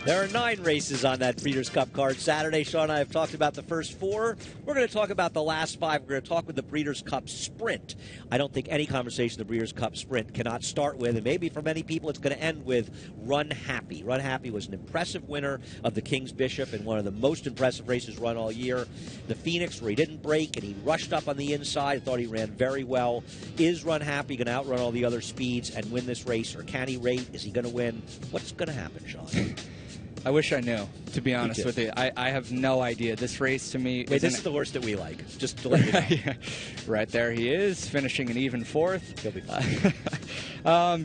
There are 9 races on that Breeders' Cup card Saturday. Sean and I have talked about the first 4. We're going to talk about the last 5. We're going to talk with the Breeders' Cup Sprint. I don't think any conversation the Breeders' Cup Sprint cannot start with, and maybe for many people it's going to end with Run Happy. Run Happy was an impressive winner of the King's Bishop in one of the most impressive races run all year. The Phoenix, where he didn't break and he rushed up on the inside. I thought he ran very well. Is Run Happy going to outrun all the other speeds and win this race, or can he rate? Is he going to win? What's going to happen, Sean? I wish I knew, to be honest with you. I have no idea. This race to me... Wait, this is the horse that we like, just to let you know. Yeah. Right there he is, finishing an even 4th. He'll be fine.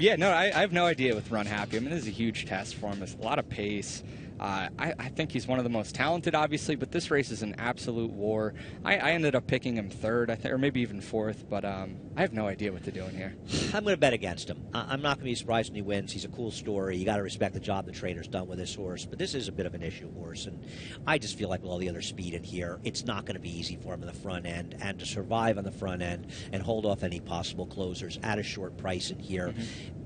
Yeah, no, I have no idea with Run Happy. I mean, this is a huge test for him. There's a lot of pace. I think he's one of the most talented, obviously, but this race is an absolute war. I ended up picking him 3rd, or maybe even 4th, but I have no idea what they're doing here. I'm going to bet against him. I'm not going to be surprised when he wins. He's a cool story. You got to respect the job the trainer's done with this horse, but this is a bit of an issue horse, and I just feel like with all the other speed in here, it's not going to be easy for him in the front end, and to survive on the front end and hold off any possible closers at a short price in here.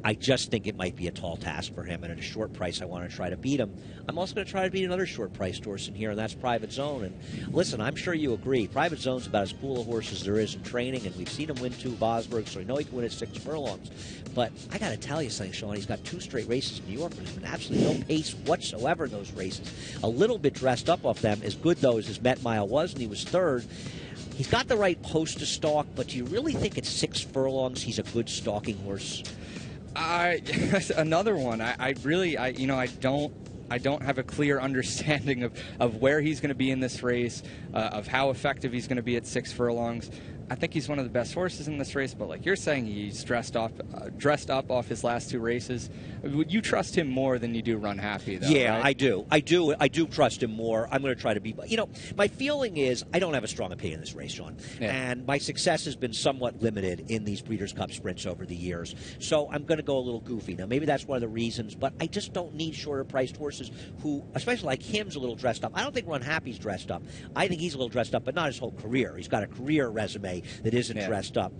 I just think it might be a tall task for him, and at a short price I want to try to beat him. I'm also going to try to beat another short-priced horse in here, and that's Private Zone. And listen, I'm sure you agree, Private Zone's about as cool a horse as there is in training, and we've seen him win 2 Vosburg, so we know he can win at 6 furlongs. But I got to tell you something, Sean, he's got 2 straight races in New York, but there's been absolutely no pace whatsoever in those races. A little bit dressed up off them, as good, though, as his Met Mile was, and he was 3rd. He's got the right post to stalk, but do you really think at 6 furlongs he's a good stalking horse? Another one. I don't have a clear understanding of where he's going to be in this race, of how effective he's going to be at 6 furlongs. I think he's one of the best horses in this race, but like you're saying, he's dressed up off his last 2 races. Would you trust him more than you do Run Happy, though? Yeah, right? I do trust him more. I'm going to try to be, my feeling is I don't have a strong opinion in this race, Sean. Yeah. And my success has been somewhat limited in these Breeders' Cup sprints over the years. So I'm going to go a little goofy. Now, maybe that's one of the reasons, but I just don't need shorter priced horses who, especially like him's a little dressed up. I don't think Run Happy's dressed up. I think he's a little dressed up, but not his whole career. He's got a career resume that isn't dressed up.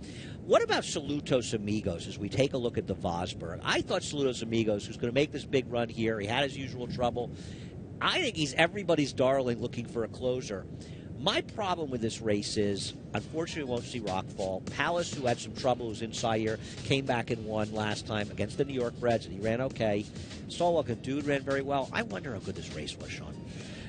What about Salutos Amigos as we take a look at the Vosburg? I thought Salutos Amigos was going to make this big run here. He had his usual trouble. I think he's everybody's darling looking for a closer. My problem with this race is, unfortunately, we won't see Rockfall. Palace, who had some trouble, who's in Sire, came back and won last time against the New York Breds, and he ran okay. Stalwalker Dude ran very well. I wonder how good this race was, Sean.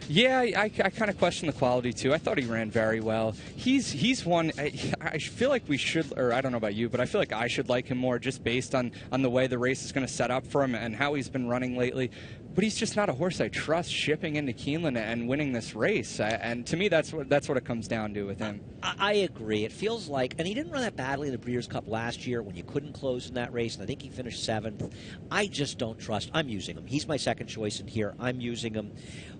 Yeah, I kind of question the quality, too. I thought he ran very well. He's one, I feel like we should, or I don't know about you, but I feel like I should like him more just based on the way the race is going to set up for him and how he's been running lately. But he's just not a horse I trust shipping into Keeneland and winning this race. And to me, that's what it comes down to with him. I agree. It feels like, and he didn't run that badly in the Breeders' Cup last year when you couldn't close in that race, and I think he finished 7th. I just don't trust. I'm using him. He's my second choice in here. I'm using him.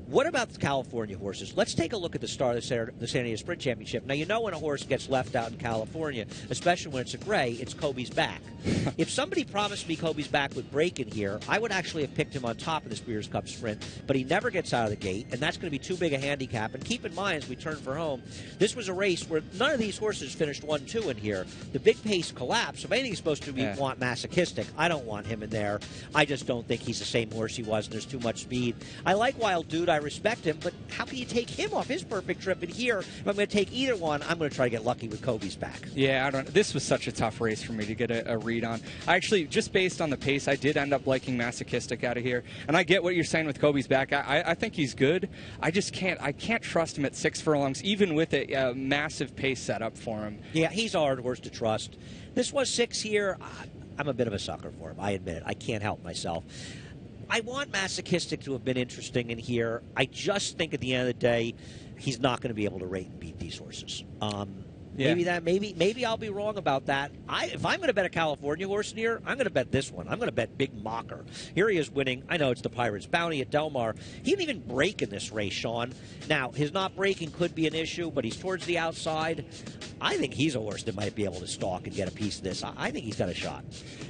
What about the California horses? Let's take a look at the start of the San Diego Sprint Championship. Now, you know when a horse gets left out in California, especially when it's a gray, it's Kobe's back. If somebody promised me Kobe's back would break in here, I would actually have picked him on top of this Breeders' Cup Sprint, but he never gets out of the gate, and that's going to be too big a handicap. And keep in mind, as we turn for home, this was a race where none of these horses finished 1-2 in here. The big pace collapsed. If anything's supposed to be want masochistic, I don't want him in there. I just don't think he's the same horse he was, and there's too much speed. I like Wild Dude. I respect him, but how can you take him off his perfect trip in here? If I'm going to take either one, I'm going to try to get lucky with Kobe's back. Yeah, this was such a tough race for me to get a read on. I actually, just based on the pace, I did end up liking Masochistic out of here. And I get what you're saying with Kobe's back. I think he's good. I just can't trust him at 6 furlongs, even with a massive pace setup for him. Yeah, he's a hard horse to trust. This was 6 here. I'm a bit of a sucker for him. I admit it. I can't help myself. I want Masochistic to have been interesting in here. I just think at the end of the day, he's not going to be able to rate and beat these horses. Maybe I'll be wrong about that. If I'm going to bet a California horse in here, I'm going to bet this one. I'm going to bet Big Mocker. Here he is winning. I know it's the Pirates' Bounty at Del Mar. He didn't even break in this race, Sean. Now, his not breaking could be an issue, but he's towards the outside. I think he's a horse that might be able to stalk and get a piece of this. I think he's got a shot.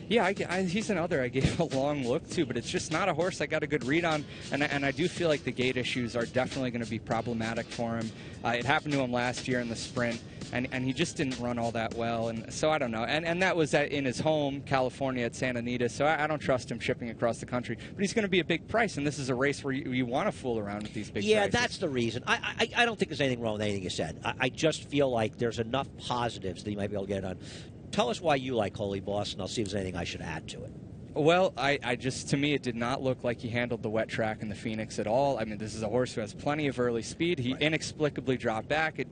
Yeah, he's another I gave a long look to, but it's just not a horse I got a good read on, and I do feel like the gait issues are definitely going to be problematic for him. It happened to him last year in the sprint, and he just didn't run all that well, and so I don't know. And that was in his home, California, at Santa Anita, so I don't trust him shipping across the country. But he's going to be a big price, and this is a race where you want to fool around with these big prices. Yeah, that's the reason. I don't think there's anything wrong with anything you said. I just feel like there's enough positives that you might be able to get it done. Tell us why you like Holy Boss, and I'll see if there's anything I should add to it. Well, I just, to me, it did not look like he handled the wet track in the Phoenix at all. I mean, this is a horse who has plenty of early speed. He inexplicably dropped back. It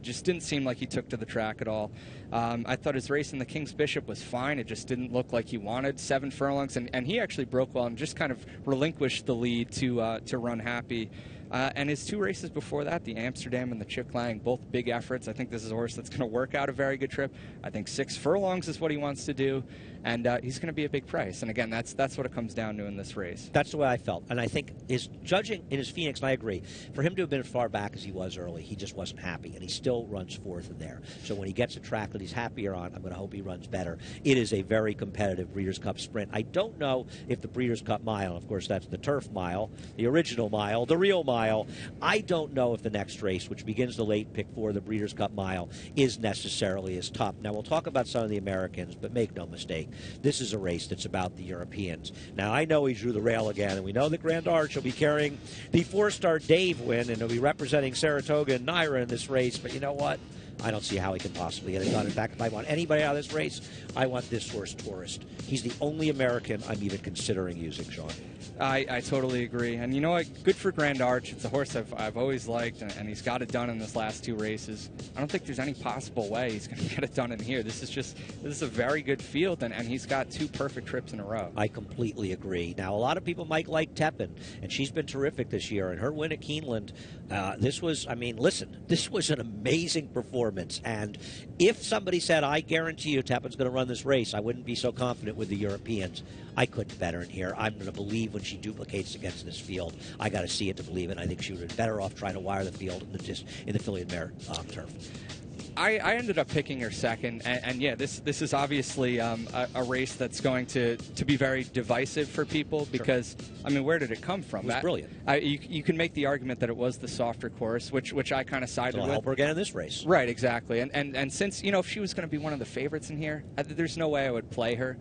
just didn't seem like he took to the track at all. I thought his race in the King's Bishop was fine. It just didn't look like he wanted 7 furlongs, and he actually broke well and just kind of relinquished the lead to run happy. And his 2 races before that, the Amsterdam and the Chiclang, both big efforts. I think this is a horse that's going to work out a very good trip. I think 6 furlongs is what he wants to do, and he's going to be a big price. And again, that's what it comes down to in this race. That's the way I felt. And I think his judging in his Phoenix, and I agree, for him to have been as far back as he was early, he just wasn't happy, and he still runs 4th in there. So when he gets a track that he's happier on, I'm going to hope he runs better. It is a very competitive Breeders' Cup sprint. I don't know if the Breeders' Cup Mile, of course that's the Turf Mile, the original mile, the real mile, I don't know if the next race, which begins the late pick 4, the Breeders' Cup Mile, is necessarily as tough. Now, we'll talk about some of the Americans, but make no mistake, this is a race that's about the Europeans. Now, I know he drew the rail again, and we know that Grand Arch will be carrying the 4-star Dave win, and he'll be representing Saratoga and Naira in this race, but you know what? I don't see how he can possibly get it done. In fact, if I want anybody out of this race, I want this horse, Tourist. He's the only American I'm even considering using, Sean. I totally agree. And you know what? Good for Grand Arch. It's a horse I've always liked, and he's got it done in this last 2 races. I don't think there's any possible way he's going to get it done in here. This is a very good field, and he's got 2 perfect trips in a row. I completely agree. Now, a lot of people might like Tepin, and she's been terrific this year. And her win at Keeneland, this was an amazing performance. And if somebody said, I guarantee you Tepin's going to run this race, I wouldn't be so confident with the Europeans. I couldn't bet her in here. I'm going to believe when she duplicates against this field. I got to see it to believe it. I think she would have been better off trying to wire the field in the Philly and Mare turf. I ended up picking her second, and yeah, this is obviously a race that's going to be very divisive for people because, sure. I mean, where did it come from? It was brilliant. You can make the argument that it was the softer course, which I kind of sided with. Help her again in this race. Right, exactly. And since, if she was going to be one of the favorites in here, there's no way I would play her.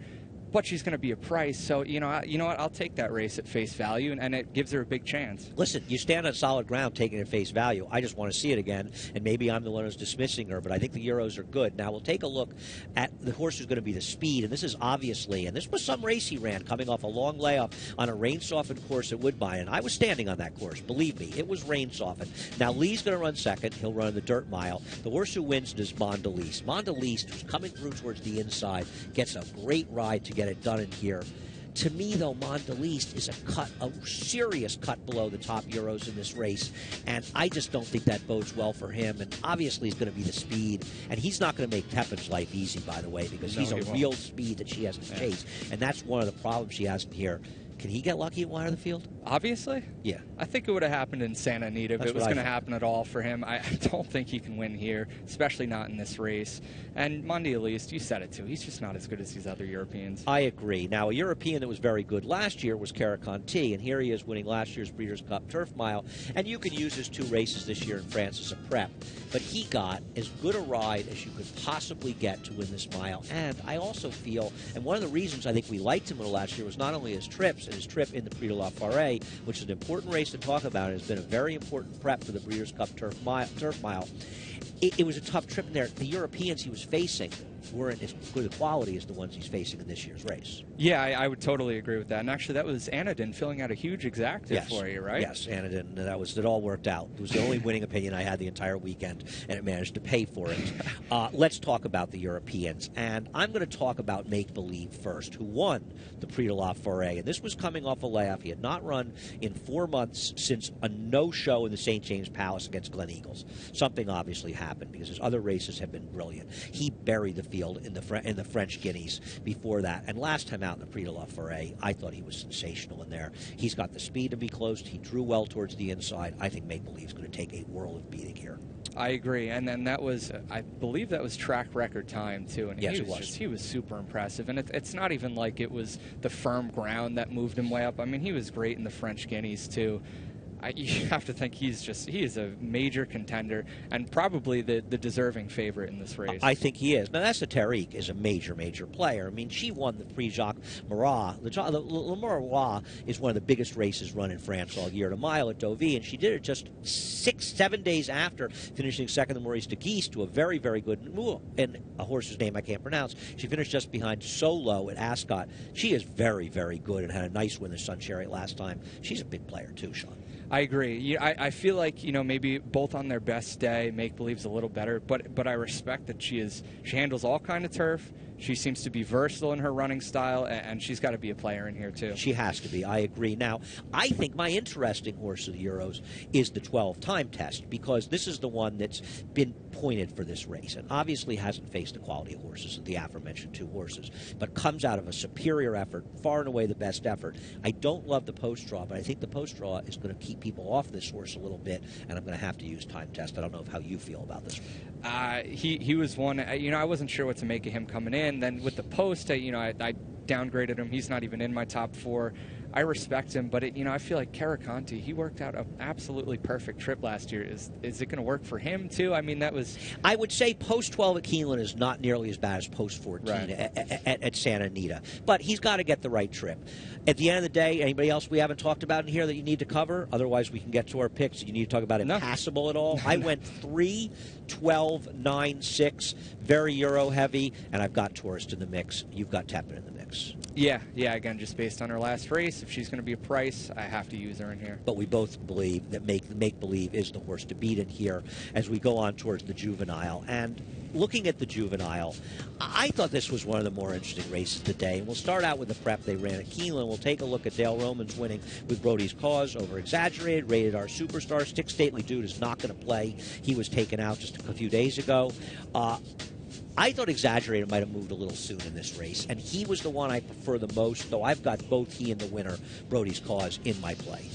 But she's going to be a price, so you know what? I'll take that race at face value, and it gives her a big chance. Listen, you stand on solid ground taking it at face value. I just want to see it again, and maybe I'm the one who's dismissing her, but I think the Euros are good. Now we'll take a look at the horse who's going to be the speed, and this is obviously, and this was some race he ran coming off a long layoff on a rain-softened course at Woodbine, and I was standing on that course. Believe me, it was rain-softened. Now Lee's going to run second. He'll run the dirt mile. The horse who wins is Mondelez. Mondelez, who's coming through towards the inside, gets a great ride to get it done in here. To me, though, Mondelez is a serious cut below the top Euros in this race, and I just don't think that bodes well for him. And obviously, he's going to be the speed, and he's not going to make Tepin's life easy, by the way, because he's a real speed that she has to chase, and that's one of the problems she has in here. Can he get lucky and wire the field? Obviously. Yeah. I think it would have happened in Santa Anita if it was going to happen at all for him. I don't think he can win here, especially not in this race. And Mondelez, you said it too, he's just not as good as these other Europeans. I agree. Now, a European that was very good last year was Caraconte, and here he is winning last year's Breeders' Cup Turf Mile. And you can use his 2 races this year in France as a prep. But he got as good a ride as you could possibly get to win this mile. And I also feel, and one of the reasons I think we liked him in the last year was not only his trips, and his trip in the Prix de la Forêt, which is an important race to talk about. It has been a very important prep for the Breeders' Cup Turf Mile. It was a tough trip in there. The Europeans he was facing weren't as good a quality as the ones he's facing in this year's race. Yeah, I would totally agree with that. And actually, that was Anadin filling out a huge exactive for you, right? Yes, Anadin. It all worked out. It was the only winning opinion I had the entire weekend, and it managed to pay for it. Let's talk about the Europeans. And I'm going to talk about Make Believe first, who won the Prix de la Forêt. And this was coming off a layoff. He had not run in 4 months since a no-show in the St. James Palace against Glen Eagles. Something obviously happened because his other races have been brilliant. He buried the field in the French Guineas before that. And last time out in the Prix de la Forêt, I thought he was sensational in there. He's got the speed to be closed. He drew well towards the inside. I think Make Believe's going to take a world of beating here. I agree, and then that was, I believe that was track record time too, and yes, he was super impressive, and it's not even like it was the firm ground that moved him way up. I mean, he was great in the French Guineas too. You have to think he is a major contender and probably the deserving favorite in this race. I think he is. Now, that's the Tariq is a major player. I mean, she won the Prix Jacques Marat. The Le Marois is one of the biggest races run in France all year, at a mile at Deauville, and she did it just 6-7 days after finishing second in Maurice de Guise to a very, very good and a horse's name I can't pronounce. She finished just behind Solo at Ascot. She is very, very good and had a nice win the Sun Chariot last time. She's a big player too, Sean. I agree. I feel like, maybe both on their best day, Make Believe's a little better, but I respect that she handles all kind of turf. She seems to be versatile in her running style, and she's got to be a player in here, too. She has to be. I agree. Now, I think my interesting horse of the Euros is the 12 time test, because this is the one that's been pointed for this race, and obviously hasn't faced the quality of horses, the aforementioned two horses, but comes out of a superior effort, far and away the best effort. I don't love the post draw, but I think the post draw is going to keep people off this horse a little bit, and I'm going to have to use time test. I don't know how you feel about this one. He was one, I wasn't sure what to make of him coming in. Then with the post, I downgraded him. He's not even in my top 4. I respect him, but I feel like Carraconti, he worked out an absolutely perfect trip last year. Is it going to work for him too? I mean, that was. I would say post 12 at Keeneland is not nearly as bad as post 14 right. at Santa Anita, but he's got to get the right trip. At the end of the day, anybody else we haven't talked about in here that you need to cover? Otherwise, we can get to our picks. You need to talk about Impassable at all? I went 3, 12, 9, 6, very Euro heavy, and I've got Tourist in the mix. You've got Tepin in the mix. Yeah. Again, just based on her last race, if she's going to be a price, I have to use her in here. But we both believe that Make Believe is the horse to beat in here as we go on towards the Juvenile. And looking at the Juvenile, I thought this was one of the more interesting races of the day. And we'll start out with the prep they ran at Keeneland. We'll take a look at Dale Romans winning with Brody's Cause over Exaggerated, Rated R Superstar. Stick Stately Dude is not going to play. He was taken out just a few days ago. I thought Exaggerated might have moved a little soon in this race, and he was the one I prefer the most, though I've got both he and the winner, Brody's Cause, in my play.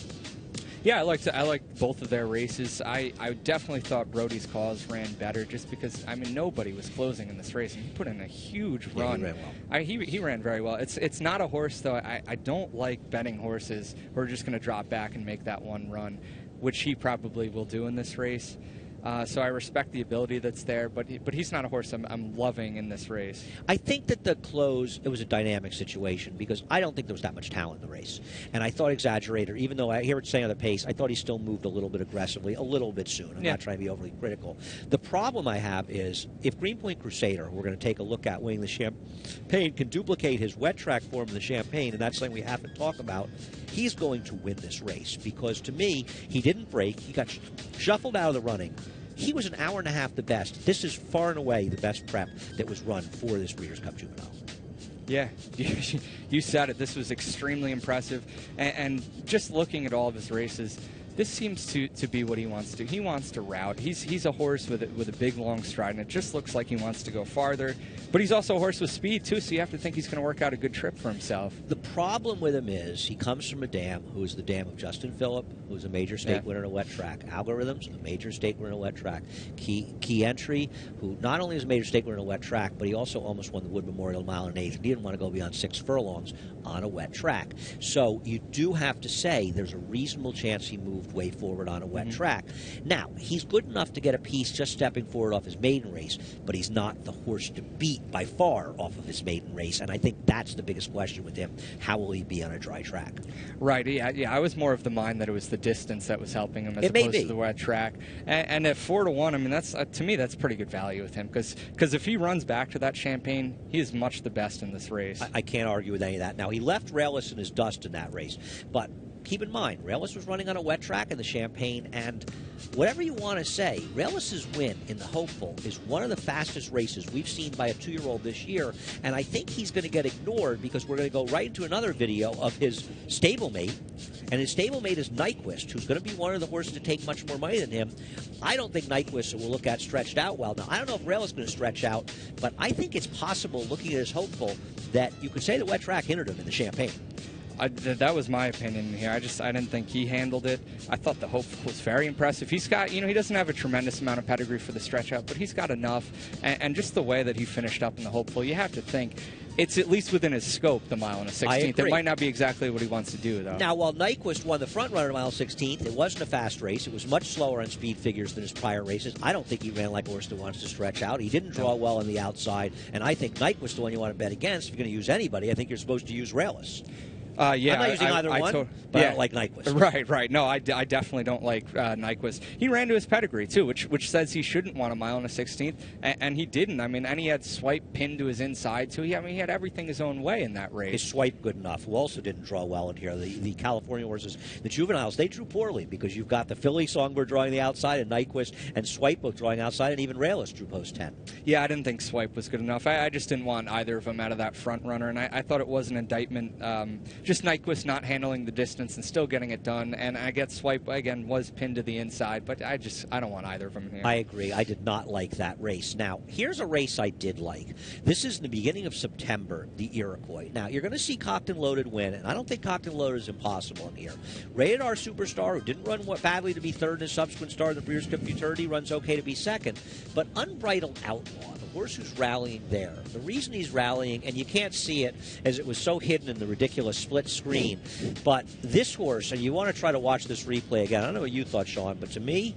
Yeah, I like both of their races. I definitely thought Brody's Cause ran better just because, nobody was closing in this race, and he put in a huge run. He ran well. He ran very well. It's not a horse, though. I don't like betting horses who are just going to drop back and make that one run, which he probably will do in this race. So I respect the ability that's there, but he's not a horse I'm loving in this race. I think that the close, it was a dynamic situation because I don't think there was that much talent in the race. And I thought Exaggerator, even though I hear it saying on the pace, I thought he still moved a little bit aggressively, a little bit soon. I'm not trying to be overly critical. The problem I have is if Greenpoint Crusader, we're going to take a look at winning the Champagne, can duplicate his wet track form in the Champagne, and that's something we have to talk about, he's going to win this race because to me, he didn't break. He got shuffled out of the running. He was an hour and a half the best. This is far and away the best prep that was run for this Breeders' Cup Juvenile. Yeah, you said it. This was extremely impressive. And just looking at all of his races, this seems to be what he wants to do. He wants to route. He's a horse with a big, long stride, and it just looks like he wants to go farther. But he's also a horse with speed, too, so you have to think he's going to work out a good trip for himself. The problem with him is he comes from a dam who is the dam of Justin Phillip, who's a major state winner in a wet track. Algorithms, a major state winner in a wet track. Key Entry, who not only is a major state winner in a wet track, but he also almost won the Wood Memorial Mile and 1/8, and he didn't want to go beyond 6 furlongs on a wet track. So you do have to say there's a reasonable chance he moved way forward on a wet track. Now, he's good enough to get a piece just stepping forward off his maiden race, but he's not the horse to beat by far off of his maiden race, and I think that's the biggest question with him. How will he be on a dry track? Right, yeah. I was more of the mind that it was the distance that was helping him as opposed to the wet track. And at 4-1, that's to me, that's pretty good value with him because if he runs back to that Champagne, he is much the best in this race. I can't argue with any of that. Now, he left Rails in his dust in that race, but keep in mind, Rails was running on a wet track in the Champagne, and whatever you want to say, Rails' win in the Hopeful is one of the fastest races we've seen by a 2-year-old this year, and I think he's going to get ignored because we're going to go right into another video of his stablemate, and his stablemate is Nyquist, who's going to be one of the horses to take much more money than him. I don't think Nyquist will look at stretched out well. Now, I don't know if Rails is going to stretch out, but I think it's possible, looking at his Hopeful, that you could say the wet track hindered him in the Champagne. That was my opinion here. I didn't think he handled it. I thought the Hopeful was very impressive. He's got, he doesn't have a tremendous amount of pedigree for the stretch out, but he's got enough. And just the way that he finished up in the Hopeful, you have to think it's at least within his scope, the mile and a 16th. It might not be exactly what he wants to do, though. Now, while Nyquist won the front runner mile 16th, it wasn't a fast race. It was much slower on speed figures than his prior races. I don't think he ran like a horse that wants to stretch out. He didn't draw well on the outside, and I think Nyquist, the one you want to bet against, if you're going to use anybody, I think you're supposed to use Ralis. Yeah, I'm not using either one, but I don't like Nyquist. Right. No, I definitely don't like Nyquist. He ran to his pedigree, too, which says he shouldn't want a mile and a 16th, and he didn't. I mean, and he had Swipe pinned to his inside, too. He had everything his own way in that race. His Swipe good enough, who also didn't draw well in here. The California horses, the juveniles, they drew poorly because you've got the Philly Songbird drawing the outside, and Nyquist and Swipe both drawing outside, and even Ralis drew post 10. Yeah, I didn't think Swipe was good enough. I just didn't want either of them out of that front runner, and I thought it was an indictment. Just Nyquist not handling the distance and still getting it done, and I get Swipe again was pinned to the inside, but I don't want either of them here. I agree. I did not like that race. Now, here's a race I did like. This is the beginning of September, the Iroquois. Now, you're going to see Cockton Loaded win, and I don't think Cockton Loaded is impossible in here. Rated R Superstar, who didn't run badly to be third in his subsequent start in the Breeders' Cup Futurity, runs okay to be second, but Unbridled Outlaw, the horse who's rallying there, the reason he's rallying, and you can't see it as it was so hidden in the ridiculous split screen, but this horse, and you want to try to watch this replay again. I don't know what you thought, Sean, but to me,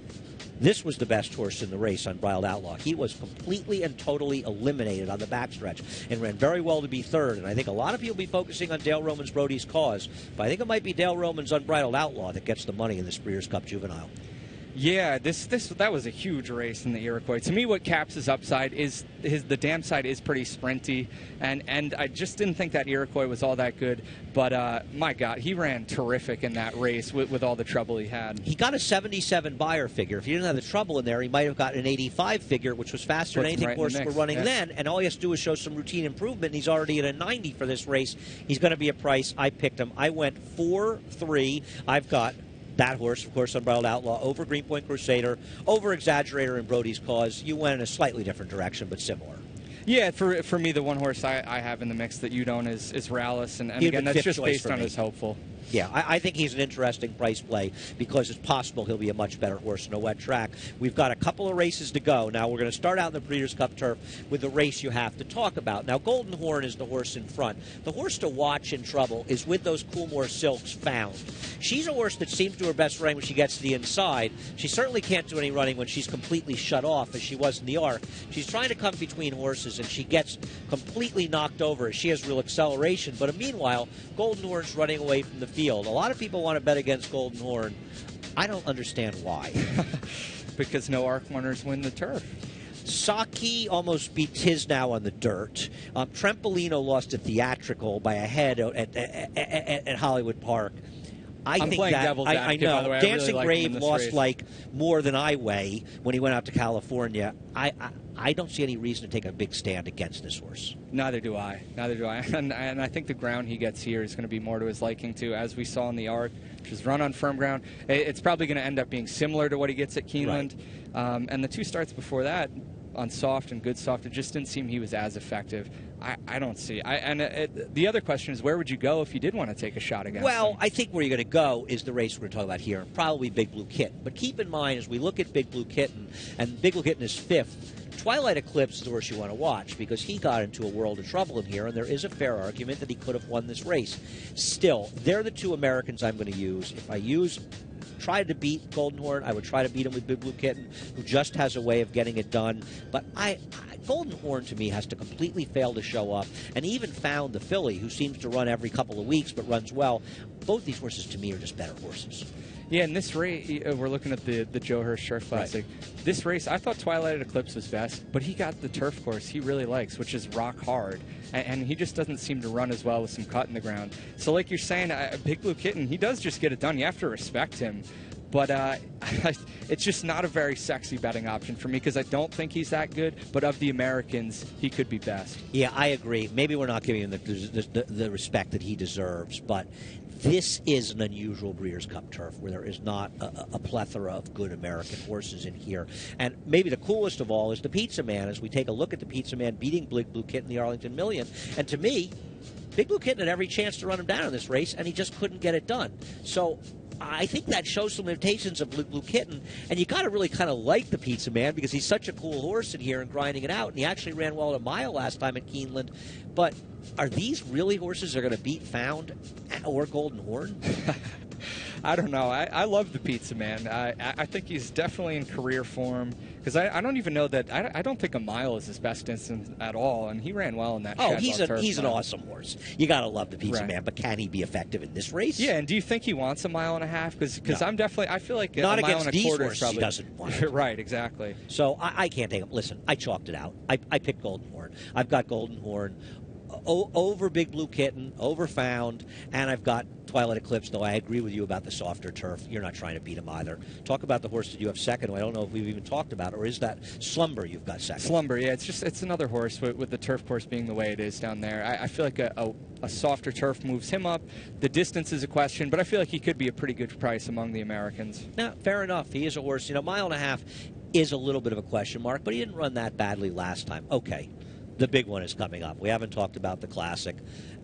this was the best horse in the race, Unbridled Outlaw. He was completely and totally eliminated on the backstretch and ran very well to be third. And I think a lot of people will be focusing on Dale Roman's Brody's Cause, but I think it might be Dale Roman's Unbridled Outlaw that gets the money in this Breeders' Cup Juvenile. Yeah, that was a huge race in the Iroquois. To me, what caps his upside is the dam side is pretty sprinty, and I just didn't think that Iroquois was all that good. But my God, he ran terrific in that race with all the trouble he had. He got a 77 buyer figure. If he didn't have the trouble in there, he might have gotten an 85 figure, which was faster than anything horses were running then. And all he has to do is show some routine improvement, and he's already at a 90 for this race. He's going to be a price. I picked him. I went 4-3. I've got that horse, of course, Unbridled Outlaw, over Greenpoint Crusader, over Exaggerator and Brody's Cause. You went in a slightly different direction, but similar. Yeah, for me, the one horse I have in the mix that you don't is Ralis, and again, that's just based on his Hopeful. Yeah, I think he's an interesting price play because it's possible he'll be a much better horse in a wet track. We've got a couple of races to go. Now, we're going to start out in the Breeders' Cup Turf with the race you have to talk about. Now, Golden Horn is the horse in front. The horse to watch in trouble is With Those Coolmore Silks Found. She's a horse that seems to her best running when she gets to the inside. She certainly can't do any running when she's completely shut off, as she was in the arc. She's trying to come between horses, and she gets completely knocked over. She has real acceleration, but meanwhile, Golden Horn's running away from the field. A lot of people want to bet against Golden Horn. I don't understand why. Because no arc runners win the turf. Saki almost beat Tisnow on the dirt. Trempolino lost a theatrical by a head at Hollywood Park. I'm playing devil's advocate, know. by the way. Dancing really Grave lost like more than I weigh when he went out to California. I don't see any reason to take a big stand against this horse. Neither do I. And I think the ground he gets here is going to be more to his liking, too, as we saw in the arc, which is run on firm ground. It's probably going to end up being similar to what he gets at Keeneland. Right. And the two starts before that, on soft and good soft, it just didn't seem he was as effective. I don't see. The other question is, where would you go if you did want to take a shot against him? I think where you're going to go is the race we're going to talk about here, probably Big Blue Kitten. But keep in mind, as we look at Big Blue Kitten, and Big Blue Kitten is fifth, Twilight Eclipse is the horse you want to watch because he got into a world of trouble in here, and there is a fair argument that he could have won this race. Still, they're the two Americans I'm going to use. If I try to beat Golden Horn, I would try to beat him with Big Blue Kitten, who just has a way of getting it done. But Golden Horn, to me, has to completely fail to show up, and even Found the filly, who seems to run every couple of weeks but runs well. Both these horses, to me, are just better horses. Yeah, in this race, we're looking at the Joe Hirsch Turf Classic. Right. This race, I thought Twilight Eclipse was best, but he got the turf course he really likes, which is rock hard, and he just doesn't seem to run as well with some cut in the ground. So like you're saying, Big Blue Kitten, he does just get it done. You have to respect him. But it's just not a very sexy betting option for me because I don't think he's that good. But of the Americans, he could be best. Yeah, I agree. Maybe we're not giving him the respect that he deserves. But this is an unusual Breeders' Cup turf where there is not a plethora of good American horses in here. And maybe the coolest of all is the Pizza Man, as we take a look at the Pizza Man beating Big Blue Kitten in the Arlington Million. And to me, Big Blue Kitten had every chance to run him down in this race, and he just couldn't get it done. So I think that shows some limitations of Blue Kitten, and you got to really kind of like the Pizza Man because he's such a cool horse in here and grinding it out, and he actually ran well at a mile last time at Keeneland. But are these really horses that are going to beat Found or Golden Horn? I don't know. I love the Pizza Man. I think he's definitely in career form because I don't even know that. I don't think a mile is his best distance at all, and he ran well in that. Oh, he's an awesome horse. You got to love the Pizza Man, but can he be effective in this race? Yeah, and do you think he wants a mile and a half? Because no. I feel like not a mile against and a these quarter horses. Probably, he doesn't want it. Right, exactly. So I can't take him. Listen, I chalked it out. I picked Golden Horn. I've got Golden Horn over Big Blue Kitten, over Found, and I've got Twilight Eclipse, though I agree with you about the softer turf. You're not trying to beat him either. Talk about the horse that you have second, who I don't know if we've even talked about, or is that Slumber you've got second? Slumber, yeah. It's another horse with the turf course being the way it is down there. I feel like a softer turf moves him up. The distance is a question, but I feel like he could be a pretty good price among the Americans. No, fair enough. He is a horse. Mile and a half is a little bit of a question mark, but he didn't run that badly last time. Okay. The big one is coming up. We haven't talked about the Classic.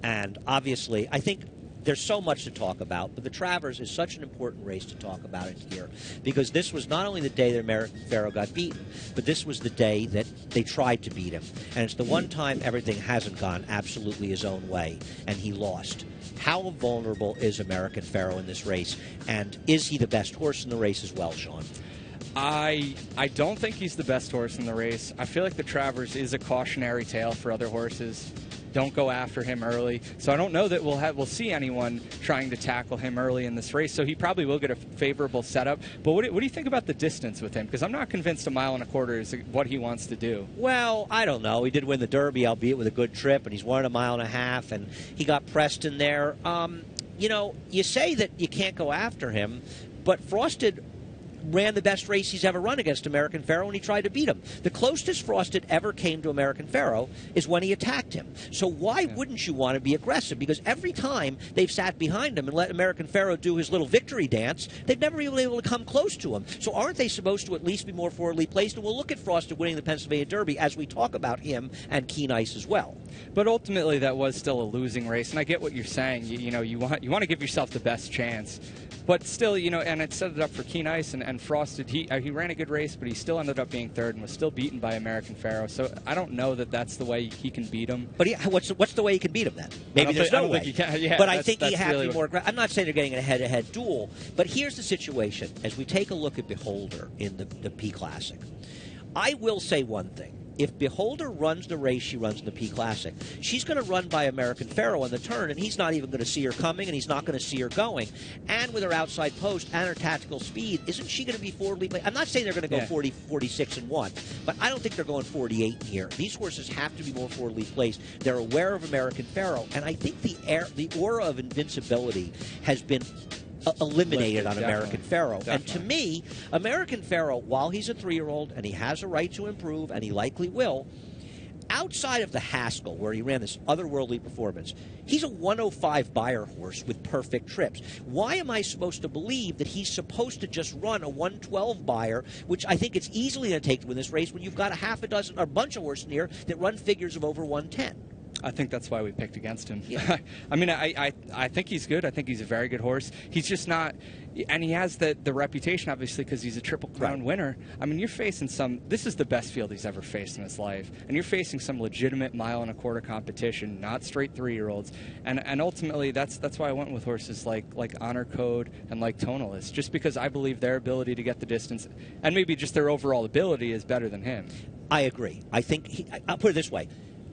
And obviously, I think there's so much to talk about, but the Travers is such an important race to talk about in here because this was not only the day that American Pharoah got beaten, but this was the day that they tried to beat him. And it's the one time everything hasn't gone absolutely his own way, and he lost. How vulnerable is American Pharoah in this race? And is he the best horse in the race as well, Sean? I don't think he's the best horse in the race. I feel like the Travers is a cautionary tale for other horses. Don't go after him early. So I don't know that we'll see anyone trying to tackle him early in this race. So he probably will get a favorable setup. But what do you think about the distance with him? Because I'm not convinced a mile and a quarter is what he wants to do. Well, I don't know. He did win the Derby, albeit with a good trip, and he's won a mile and a half, and he got pressed in there. You say that you can't go after him, but Frosted ran the best race he's ever run against American Pharoah, and he tried to beat him. The closest Frosted ever came to American Pharoah is when he attacked him. So why wouldn't you want to be aggressive? Because every time they've sat behind him and let American Pharoah do his little victory dance, they've never been able to come close to him. So aren't they supposed to at least be more forwardly placed? And we'll look at Frosted winning the Pennsylvania Derby as we talk about him and Keen Ice as well. But ultimately, that was still a losing race, and I get what you're saying. You want to give yourself the best chance. But still, and it set it up for Keen Ice and Frosted. He ran a good race, but he still ended up being third and was still beaten by American Pharoah. So I don't know that that's the way he can beat him. But what's the way he can beat him then? Maybe there's no way. But I think he has to be more aggressive. I'm not saying they're getting a head-to-head duel, but here's the situation. As we take a look at Beholder in the P Classic, I will say one thing. If Beholder runs the race she runs in the P Classic, she's going to run by American Pharoah on the turn, and he's not even going to see her coming, and he's not going to see her going. And with her outside post and her tactical speed, isn't she going to be forwardly placed? I'm not saying they're going to go 40, 46, and 1, but I don't think they're going 48 here. These horses have to be more forwardly placed. They're aware of American Pharoah, and I think the aura of invincibility has been eliminated on American Pharoah. And to me, American Pharoah, while he's a 3-year-old and he has a right to improve, and he likely will, outside of the Haskell, where he ran this otherworldly performance, he's a 105 Beyer horse with perfect trips. Why am I supposed to believe that he's supposed to just run a 112 Beyer, which I think it's easily going to take to win this race, when you've got a half a dozen or a bunch of horses in here that run figures of over 110? I think that's why we picked against him. Yeah. I mean, I think he's good. I think he's a very good horse. He's just not, and he has the reputation, obviously, because he's a Triple Crown winner. I mean, you're facing this is the best field he's ever faced in his life, and you're facing some legitimate mile and a quarter competition, not straight 3-year-olds. And ultimately, that's why I went with horses like Honor Code and like Tonalist, just because I believe their ability to get the distance, and maybe just their overall ability, is better than him. I agree. I think, I'll put it this way.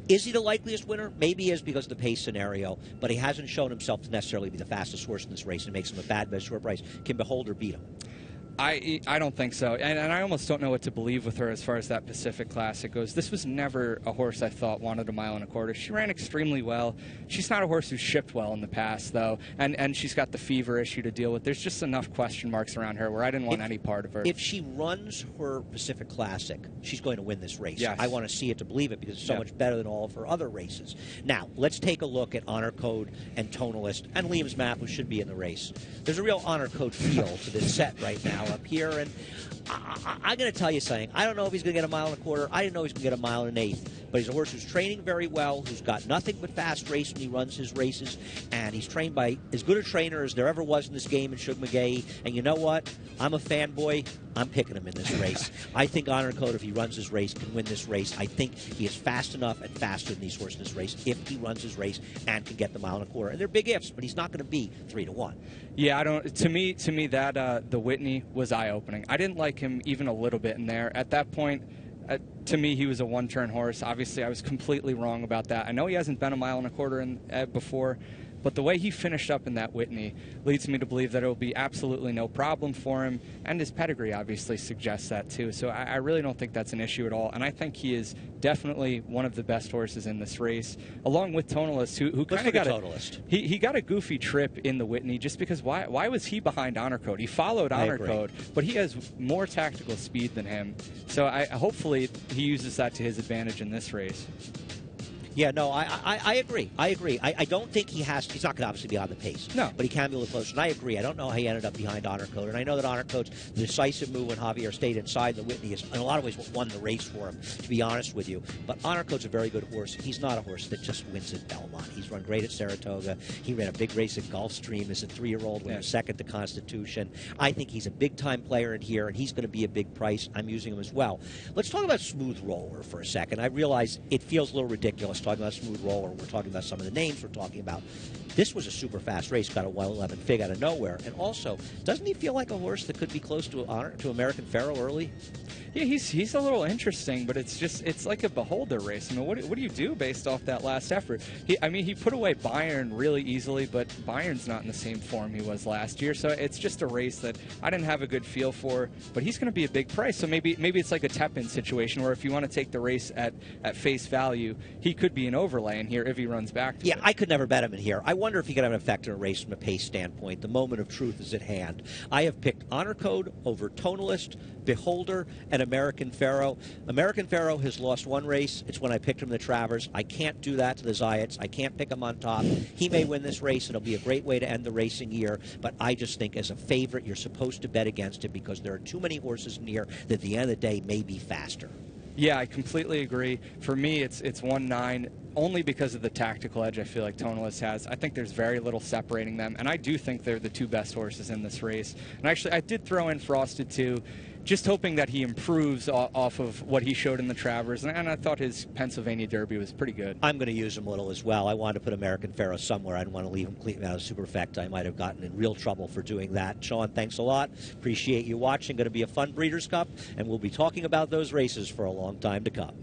Is he the likeliest winner? Maybe he is because of the pace scenario, but he hasn't shown himself to necessarily be the fastest horse in this race, and makes him a bad bet short price. Can Beholder beat him? I don't think so, and I almost don't know what to believe with her as far as that Pacific Classic goes. This was never a horse I thought wanted a mile and a quarter. She ran extremely well. She's not a horse who's shipped well in the past, though, and she's got the fever issue to deal with. There's just enough question marks around her where I didn't want any part of her. If she runs her Pacific Classic, she's going to win this race. Yes. I want to see it to believe it because it's so much better than all of her other races. Now, let's take a look at Honor Code and Tonalist and Liam's Map, who should be in the race. There's a real Honor Code feel to this set right now up here, and I'm going to tell you something. I don't know if he's going to get a mile and a quarter. I didn't know he was going to get a mile and an eighth, but he's a horse who's training very well, who's got nothing but fast race when he runs his races, and he's trained by as good a trainer as there ever was in this game in Shug McGaughey. And you know what? I'm a fanboy. I'm picking him in this race. I think Honor Code, if he runs his race, can win this race. I think he is fast enough and faster than these horses in this race if he runs his race and can get the mile and a quarter. And they're big ifs, but he's not going to be 3-1. Yeah, I don't. To me, that the Whitney was eye-opening. I didn't like him even a little bit in there. At that point, to me, he was a one-turn horse. Obviously, I was completely wrong about that. I know he hasn't been a mile and a quarter before, but the way he finished up in that Whitney leads me to believe that it will be absolutely no problem for him, and his pedigree obviously suggests that too. So I really don't think that's an issue at all, and I think he is definitely one of the best horses in this race, along with Tonalist, who kind of got he got a goofy trip in the Whitney just because why was he behind Honor Code? He followed Honor Code, but he has more tactical speed than him. So hopefully he uses that to his advantage in this race. Yeah, no, I agree. I agree. I don't think he's not going to obviously be on the pace. No. But he can be a little closer. And I agree. I don't know how he ended up behind Honor Code. And I know that Honor Code's decisive move when Javier stayed inside the Whitney is, in a lot of ways, what won the race for him, to be honest with you. But Honor Code's a very good horse. He's not a horse that just wins at Belmont. He's run great at Saratoga. He ran a big race at Gulfstream as a 3-year-old, winner second to Constitution. I think he's a big-time player in here, and he's going to be a big price. I'm using him as well. Let's talk about Smooth Roller for a second. I realize it feels a little ridiculous talking about Smooth Roller. We're talking about some of the names we're talking about. This was a super fast race, got a 111 fig out of nowhere. And also, doesn't he feel like a horse that could be close to American Pharoah early? Yeah, he's a little interesting, but it's like a beholder race. I mean, what do you do based off that last effort? He put away Bayern really easily, but Bayern's not in the same form he was last year. So it's just a race that I didn't have a good feel for. But he's going to be a big price. So maybe it's like a Tepin situation where if you want to take the race at face value, he could be an overlay in here if he runs back to it. I could never bet him in here. I wonder if he could have an effect in a race from a pace standpoint. The moment of truth is at hand. I have picked Honor Code over Tonalist, Beholder, and American Pharoah. American Pharoah has lost one race. It's when I picked him in the Travers. I can't do that to the Zayats. I can't pick him on top. He may win this race, and it'll be a great way to end the racing year, but I just think as a favorite, you're supposed to bet against him because there are too many horses in here that at the end of the day may be faster. Yeah, I completely agree. For me, it's 1-9, only because of the tactical edge I feel like Tonalist has. I think there's very little separating them, and I do think they're the two best horses in this race. And actually, I did throw in Frosted too, just hoping that he improves off of what he showed in the Travers, and I thought his Pennsylvania Derby was pretty good. I'm going to use him a little as well. I wanted to put American Pharoah somewhere. I didn't want to leave him completely out of Superfecta. I might have gotten in real trouble for doing that. Sean, thanks a lot. Appreciate you watching. Going to be a fun Breeders' Cup, and we'll be talking about those races for a long time to come.